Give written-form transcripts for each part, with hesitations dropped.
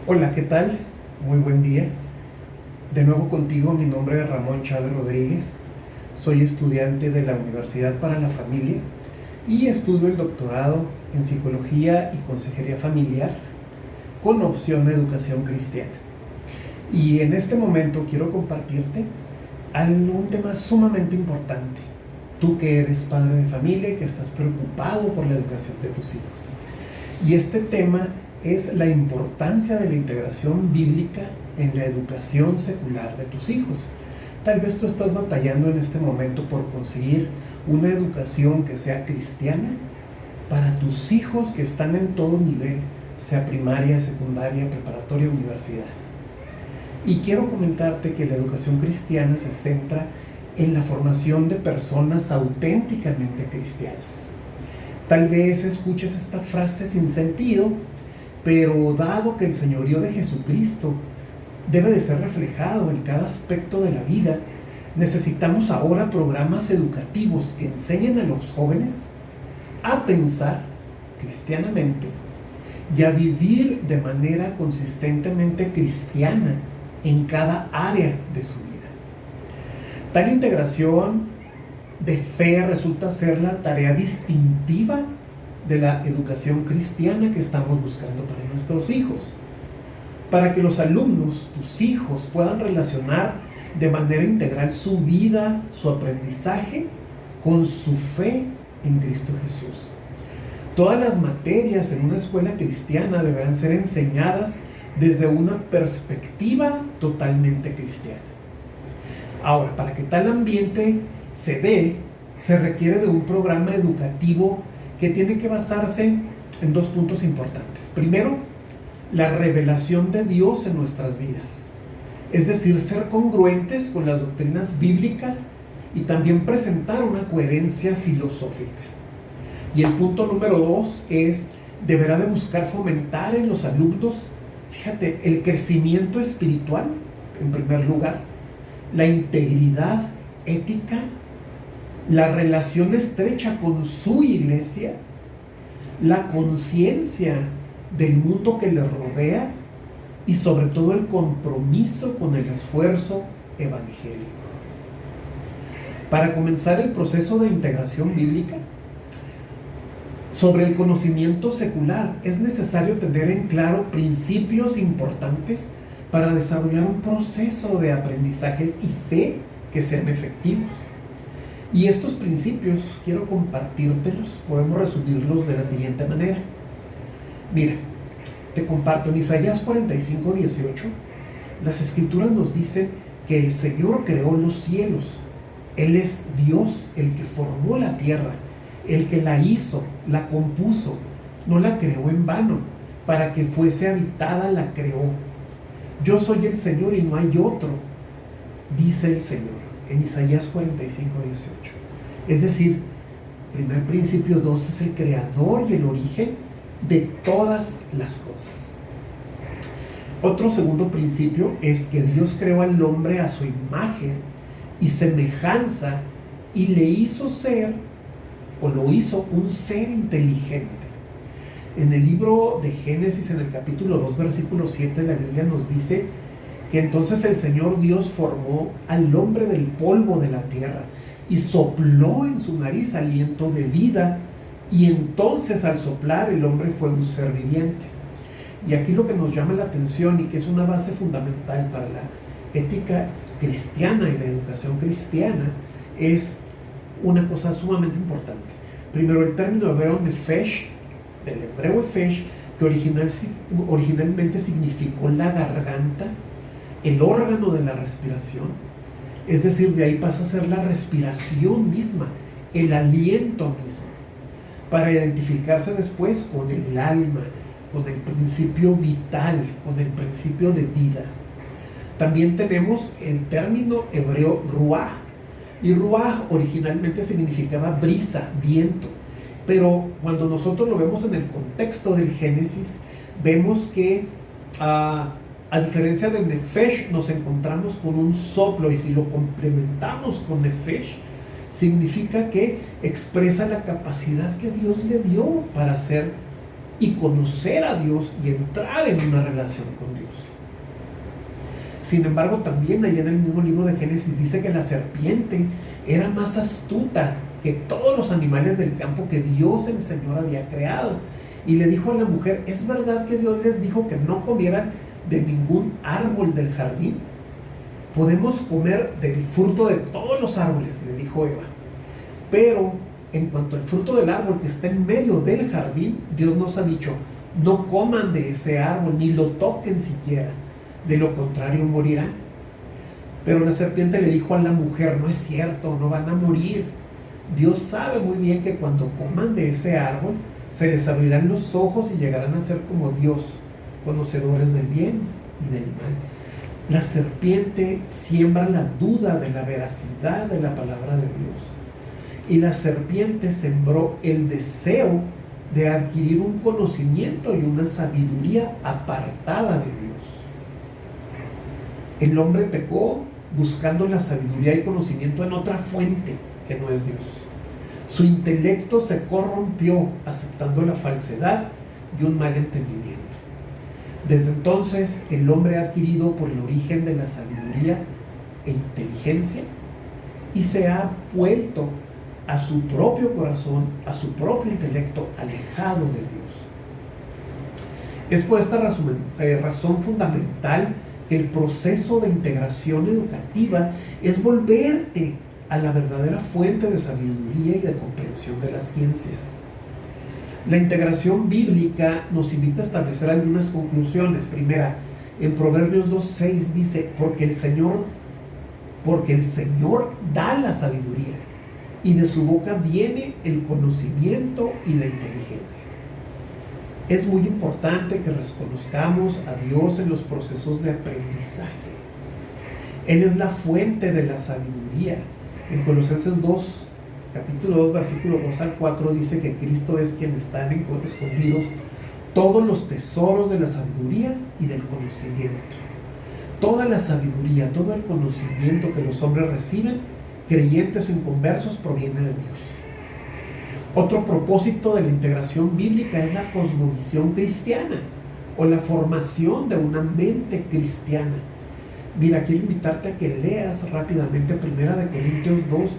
Hola, ¿qué tal? Muy buen día. De nuevo contigo, mi nombre es Ramón Chávez Rodríguez. Soy estudiante de la Universidad para la Familia y estudio el doctorado en Psicología y Consejería Familiar con opción de Educación Cristiana. Y en este momento quiero compartirte un tema sumamente importante. Tú que eres padre de familia, que estás preocupado por la educación de tus hijos. Y este tema es la importancia de la integración bíblica en la educación secular de tus hijos. Tal vez tú estás batallando en este momento por conseguir una educación que sea cristiana para tus hijos que están en todo nivel, sea primaria, secundaria, preparatoria, universidad. Y quiero comentarte que la educación cristiana se centra en la formación de personas auténticamente cristianas. Tal vez escuches esta frase sin sentido, pero dado que el señorío de Jesucristo debe de ser reflejado en cada aspecto de la vida, necesitamos ahora programas educativos que enseñen a los jóvenes a pensar cristianamente y a vivir de manera consistentemente cristiana en cada área de su vida. Tal integración de fe resulta ser la tarea distintiva de la educación cristiana que estamos buscando para nuestros hijos, para que los alumnos, tus hijos, puedan relacionar de manera integral su vida, su aprendizaje con su fe en Cristo Jesús. Todas las materias en una escuela cristiana deberán ser enseñadas desde una perspectiva totalmente cristiana. Ahora, para que tal ambiente se dé, se requiere de un programa educativo que tiene que basarse en dos puntos importantes. Primero, la revelación de Dios en nuestras vidas, es decir, ser congruentes con las doctrinas bíblicas y también presentar una coherencia filosófica. Y el punto número dos es, deberá de buscar fomentar en los alumnos, fíjate, el crecimiento espiritual, en primer lugar, la integridad ética, la relación estrecha con su iglesia, la conciencia del mundo que le rodea y sobre todo el compromiso con el esfuerzo evangélico. Para comenzar el proceso de integración bíblica, sobre el conocimiento secular es necesario tener en claro principios importantes para desarrollar un proceso de aprendizaje y fe que sean efectivos. Y estos principios quiero compartírtelos, podemos resumirlos de la siguiente manera. Mira, te comparto en Isaías 45:18, las escrituras nos dicen que el Señor creó los cielos. Él es Dios, el que formó la tierra, el que la hizo, la compuso, no la creó en vano, para que fuese habitada la creó. Yo soy el Señor y no hay otro, dice el Señor, en Isaías 45:18. Es decir, primer principio, Dios es el creador y el origen de todas las cosas. Otro segundo principio es que Dios creó al hombre a su imagen y semejanza y le hizo ser, o lo hizo un ser inteligente. En el libro de Génesis, en el capítulo 2, versículo 7, la Biblia nos dice que entonces el Señor Dios formó al hombre del polvo de la tierra y sopló en su nariz aliento de vida, y entonces al soplar el hombre fue un ser viviente. Y aquí lo que nos llama la atención y que es una base fundamental para la ética cristiana y la educación cristiana es una cosa sumamente importante. Primero, el término hebreo nefesh, del hebreo efesh, que originalmente significó la garganta, el órgano de la respiración, es decir, de ahí pasa a ser la respiración misma, el aliento mismo, para identificarse después con el alma, con el principio vital, con el principio de vida. También tenemos el término hebreo ruach, y ruach originalmente significaba brisa, viento, pero cuando nosotros lo vemos en el contexto del Génesis, vemos que a diferencia de nefesh, nos encontramos con un soplo, y si lo complementamos con nefesh, significa que expresa la capacidad que Dios le dio para ser y conocer a Dios y entrar en una relación con Dios. Sin embargo, también allá en el mismo libro de Génesis dice que la serpiente era más astuta que todos los animales del campo que Dios el Señor había creado. Y le dijo a la mujer: ¿es verdad que Dios les dijo que no comieran de ningún árbol del jardín? Podemos comer del fruto de todos los árboles, le dijo Eva. Pero en cuanto al fruto del árbol que está en medio del jardín, Dios nos ha dicho: no coman de ese árbol, ni lo toquen siquiera, de lo contrario morirán. Pero la serpiente le dijo a la mujer: no es cierto, no van a morir. Dios sabe muy bien que cuando coman de ese árbol, se les abrirán los ojos y llegarán a ser como Dios, conocedores del bien y del mal. La serpiente siembra la duda de la veracidad de la palabra de Dios. Y la serpiente sembró el deseo de adquirir un conocimiento y una sabiduría apartada de Dios. El hombre pecó buscando la sabiduría y conocimiento en otra fuente que no es Dios. Su intelecto se corrompió aceptando la falsedad y un mal entendimiento. Desde entonces, el hombre ha adquirido por el origen de la sabiduría e inteligencia y se ha vuelto a su propio corazón, a su propio intelecto, alejado de Dios. Es por esta razón fundamental que el proceso de integración educativa es volverte a la verdadera fuente de sabiduría y de comprensión de las ciencias. La integración bíblica nos invita a establecer algunas conclusiones. Primera, en Proverbios 2:6 dice: porque el Señor da la sabiduría, y de su boca viene el conocimiento y la inteligencia. Es muy importante que reconozcamos a Dios en los procesos de aprendizaje. Él es la fuente de la sabiduría. En Colosenses 2, capítulo 2, versículo 2 al 4 dice que Cristo es quien están escondidos todos los tesoros de la sabiduría y del conocimiento. Toda la sabiduría, todo el conocimiento que los hombres reciben, creyentes o inconversos, proviene de Dios. Otro propósito de la integración bíblica es la cosmovisión cristiana o la formación de una mente cristiana. Mira, quiero invitarte a que leas rápidamente 1 Corintios 2,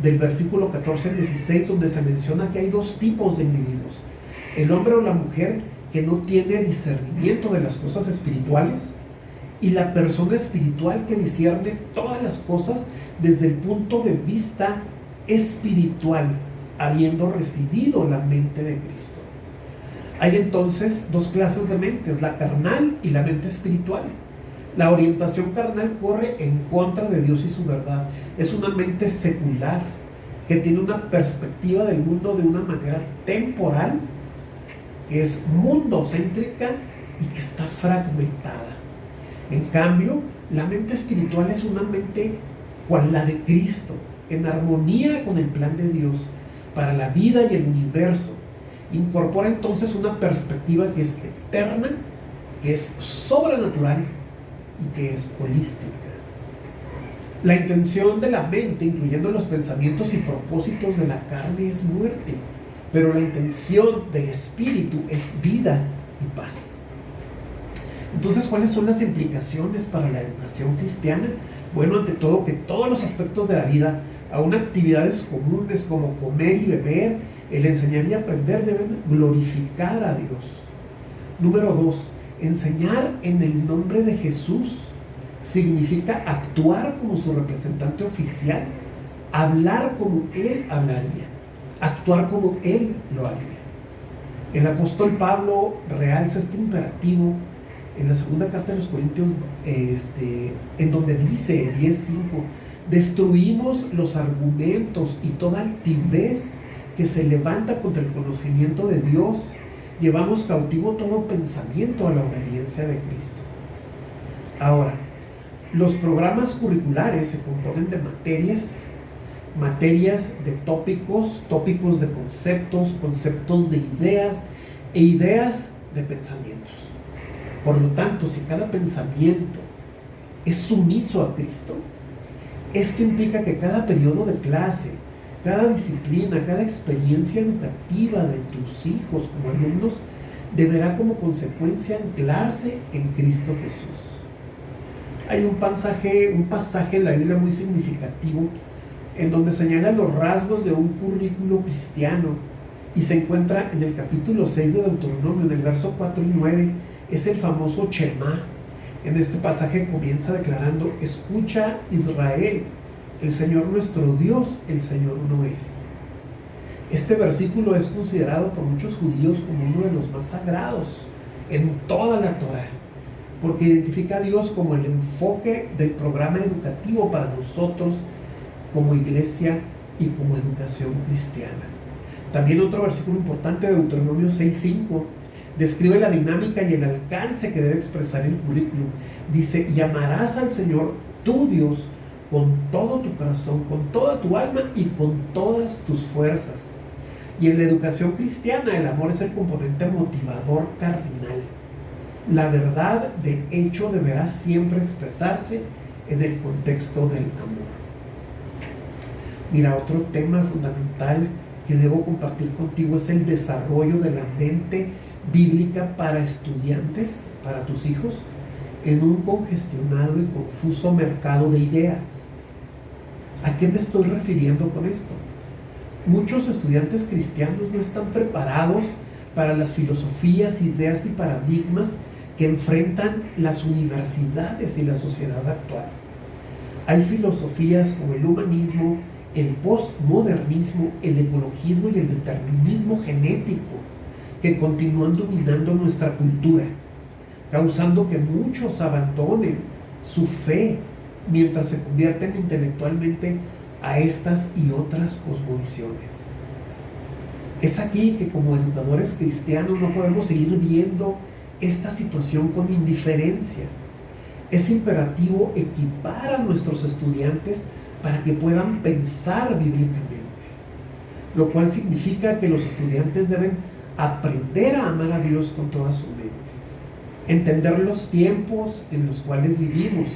del versículo 14 al 16, donde se menciona que hay dos tipos de individuos: el hombre o la mujer que no tiene discernimiento de las cosas espirituales, y la persona espiritual que discierne todas las cosas desde el punto de vista espiritual, habiendo recibido la mente de Cristo. Hay entonces dos clases de mentes: la carnal y la mente espiritual. La orientación carnal corre en contra de Dios y su verdad. Es una mente secular que tiene una perspectiva del mundo de una manera temporal, que es mundocéntrica y que está fragmentada. En cambio, la mente espiritual es una mente cual la de Cristo, en armonía con el plan de Dios para la vida y el universo. Incorpora entonces una perspectiva que es eterna, que es sobrenatural y que es holística. La intención de la mente, incluyendo los pensamientos y propósitos de la carne, es muerte, pero la intención del espíritu es vida y paz. Entonces, ¿cuáles son las implicaciones para la educación cristiana? Bueno, ante todo, que todos los aspectos de la vida, aún actividades comunes como comer y beber, el enseñar y aprender, deben glorificar a Dios. Número 2, enseñar en el nombre de Jesús significa actuar como su representante oficial, hablar como Él hablaría, actuar como Él lo haría. El apóstol Pablo realza este imperativo en la segunda carta de los Corintios, en donde dice 10:5: destruimos los argumentos y toda altivez que se levanta contra el conocimiento de Dios, llevamos cautivo todo pensamiento a la obediencia de Cristo. Ahora, los programas curriculares se componen de materias de tópicos de conceptos de ideas e ideas de pensamientos. Por lo tanto, si cada pensamiento es sumiso a Cristo, esto implica que cada periodo de clase Cada disciplina, cada experiencia educativa de tus hijos como alumnos deberá como consecuencia anclarse en Cristo Jesús. Hay un pasaje en la Biblia muy significativo en donde señala los rasgos de un currículo cristiano y se encuentra en el capítulo 6 de Deuteronomio, en el verso 4 y 9. Es el famoso Shema. En este pasaje comienza declarando: escucha, Israel, el Señor nuestro Dios, el Señor uno es. Este versículo es considerado por muchos judíos como uno de los más sagrados en toda la Torá, porque identifica a Dios como el enfoque del programa educativo para nosotros como iglesia y como educación cristiana. También otro versículo importante de Deuteronomio 6:5 describe la dinámica y el alcance que debe expresar el currículum. Dice: y amarás al Señor tu Dios con todo tu corazón, con toda tu alma y con todas tus fuerzas. Y en la educación cristiana el amor es el componente motivador cardinal. La verdad de hecho deberá siempre expresarse en el contexto del amor. Mira, otro tema fundamental que debo compartir contigo es el desarrollo de la mente bíblica para estudiantes, para tus hijos, en un congestionado y confuso mercado de ideas. ¿A qué me estoy refiriendo con esto? Muchos estudiantes cristianos no están preparados para las filosofías, ideas y paradigmas que enfrentan las universidades y la sociedad actual. Hay filosofías como el humanismo, el postmodernismo, el ecologismo y el determinismo genético que continúan dominando nuestra cultura, causando que muchos abandonen su fe mientras se convierten intelectualmente a estas y otras cosmovisiones. Es aquí que como educadores cristianos no podemos seguir viendo esta situación con indiferencia. Es imperativo equipar a nuestros estudiantes para que puedan pensar bíblicamente, lo cual significa que los estudiantes deben aprender a amar a Dios con toda su mente, entender los tiempos en los cuales vivimos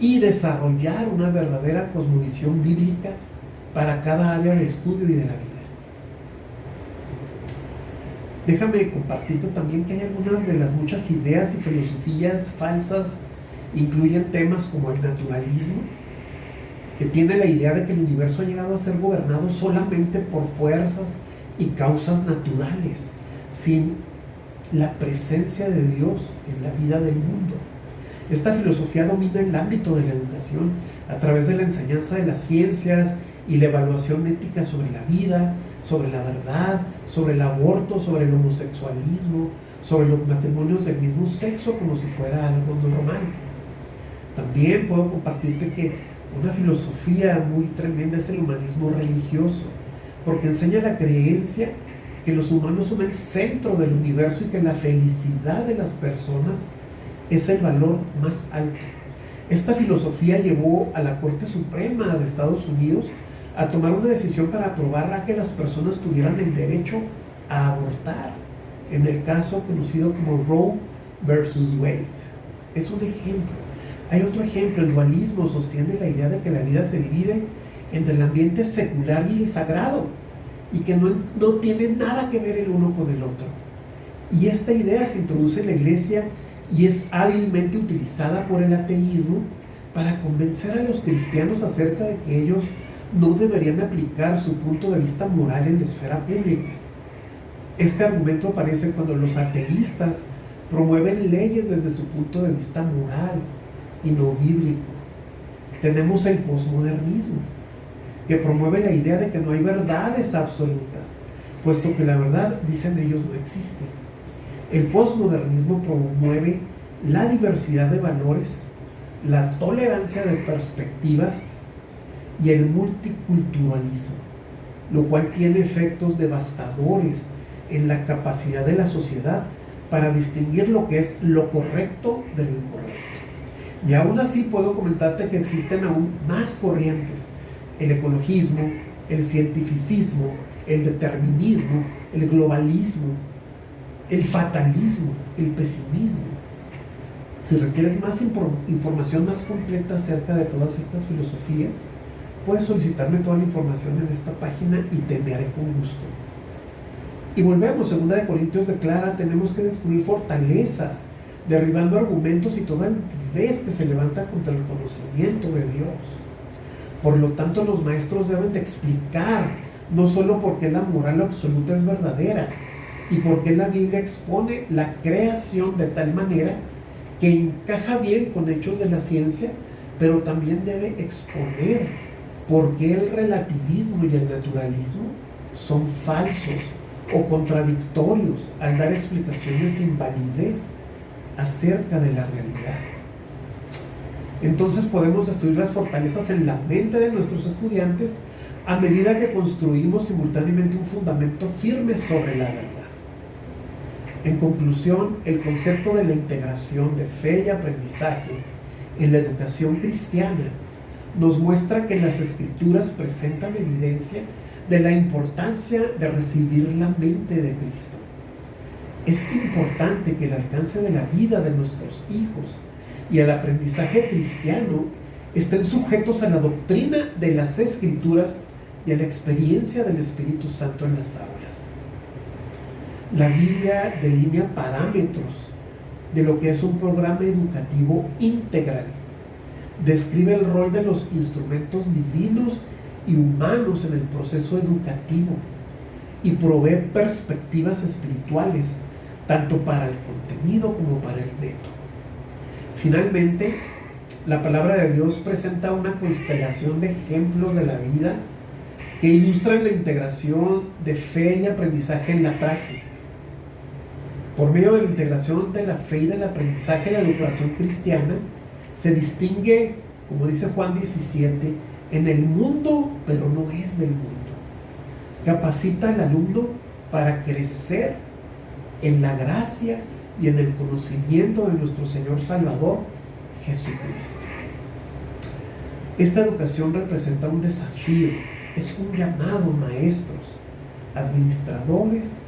y desarrollar una verdadera cosmovisión bíblica para cada área de estudio y de la vida. Déjame compartirte también que hay algunas de las muchas ideas y filosofías falsas. Incluyen temas como el naturalismo, que tiene la idea de que el universo ha llegado a ser gobernado solamente por fuerzas y causas naturales, sin la presencia de Dios en la vida del mundo. Esta filosofía domina el ámbito de la educación a través de la enseñanza de las ciencias y la evaluación ética sobre la vida, sobre la verdad, sobre el aborto, sobre el homosexualismo, sobre los matrimonios del mismo sexo como si fuera algo normal. También puedo compartirte que una filosofía muy tremenda es el humanismo religioso, porque enseña la creencia que los humanos son el centro del universo y que la felicidad de las personas es el valor más alto. Esta filosofía llevó a la Corte Suprema de Estados Unidos a tomar una decisión para aprobar a que las personas tuvieran el derecho a abortar, en el caso conocido como Roe versus Wade. Es un ejemplo. Hay otro ejemplo: el dualismo sostiene la idea de que la vida se divide entre el ambiente secular y el sagrado, y que no tiene nada que ver el uno con el otro. Y esta idea se introduce en la iglesia y es hábilmente utilizada por el ateísmo para convencer a los cristianos acerca de que ellos no deberían aplicar su punto de vista moral en la esfera pública. Este argumento aparece cuando los ateístas promueven leyes desde su punto de vista moral y no bíblico. Tenemos el posmodernismo, que promueve la idea de que no hay verdades absolutas, puesto que la verdad, dicen ellos, no existe. El posmodernismo promueve la diversidad de valores, la tolerancia de perspectivas y el multiculturalismo, lo cual tiene efectos devastadores en la capacidad de la sociedad para distinguir lo que es lo correcto de lo incorrecto. Y aún así puedo comentarte que existen aún más corrientes: el ecologismo, el cientificismo, el determinismo, el globalismo, el fatalismo, el pesimismo. Si requieres más información más completa acerca de todas estas filosofías, puedes solicitarme toda la información en esta página y te enviaré con gusto. Y volvemos, 2 Corintios declara, tenemos que descubrir fortalezas, derribando argumentos y toda altivez que se levanta contra el conocimiento de Dios. Por lo tanto, los maestros deben de explicar no solo por qué la moral absoluta es verdadera y por qué la Biblia expone la creación de tal manera que encaja bien con hechos de la ciencia, pero también debe exponer por qué el relativismo y el naturalismo son falsos o contradictorios al dar explicaciones sin validez acerca de la realidad. Entonces podemos destruir las fortalezas en la mente de nuestros estudiantes a medida que construimos simultáneamente un fundamento firme sobre la verdad. En conclusión, el concepto de la integración de fe y aprendizaje en la educación cristiana nos muestra que las Escrituras presentan evidencia de la importancia de recibir la mente de Cristo. Es importante que el alcance de la vida de nuestros hijos y el aprendizaje cristiano estén sujetos a la doctrina de las Escrituras y a la experiencia del Espíritu Santo en las aulas. La Biblia delinea parámetros de lo que es un programa educativo integral. Describe el rol de los instrumentos divinos y humanos en el proceso educativo y provee perspectivas espirituales tanto para el contenido como para el método. Finalmente, la palabra de Dios presenta una constelación de ejemplos de la vida que ilustran la integración de fe y aprendizaje en la práctica. Por medio de la integración de la fe y del aprendizaje, la educación cristiana se distingue, como dice Juan 17, en el mundo, pero no es del mundo. Capacita al alumno para crecer en la gracia y en el conocimiento de nuestro Señor Salvador, Jesucristo. Esta educación representa un desafío, es un llamado, maestros, administradores,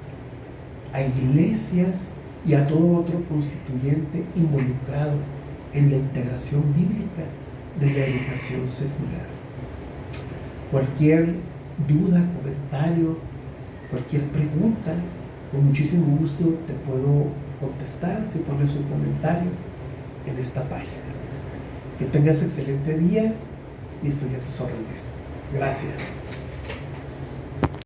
a iglesias y a todo otro constituyente involucrado en la integración bíblica de la educación secular. Cualquier duda, comentario, cualquier pregunta, con muchísimo gusto te puedo contestar si pones un comentario en esta página. Que tengas excelente día y estoy a tus órdenes. Gracias.